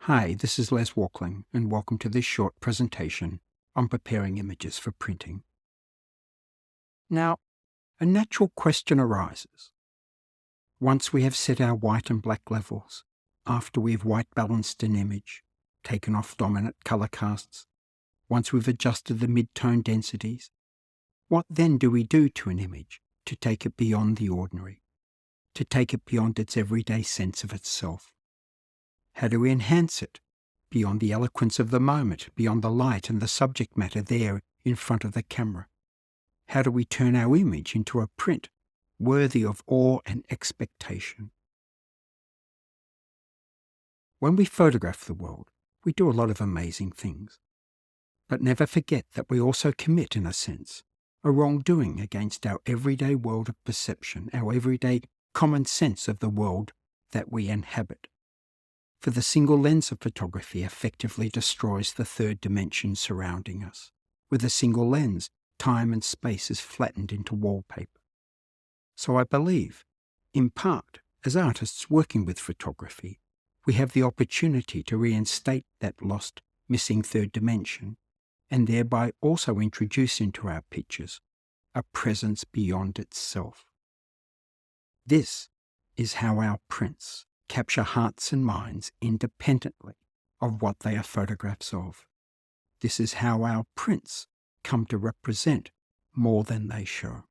Hi, this is Les Walkling, and welcome to this short presentation on preparing images for printing. Now, a natural question arises. Once we have set our white and black levels, after we've white balanced an image, taken off dominant color casts, once we've adjusted the mid-tone densities, what then do we do to an image to take it beyond the ordinary, to take it beyond its everyday sense of itself? How do we enhance it beyond the eloquence of the moment, beyond the light and the subject matter there in front of the camera? How do we turn our image into a print worthy of awe and expectation? When we photograph the world, we do a lot of amazing things. But never forget that we also commit, in a sense, a wrongdoing against our everyday world of perception, our everyday common sense of the world that we inhabit. For the single lens of photography effectively destroys the third dimension surrounding us. With a single lens, time and space is flattened into wallpaper. So I believe, in part, as artists working with photography, we have the opportunity to reinstate that lost, missing third dimension, and thereby also introduce into our pictures a presence beyond itself. This is how our prints capture hearts and minds independently of what they are photographs of. This is how our prints come to represent more than they show.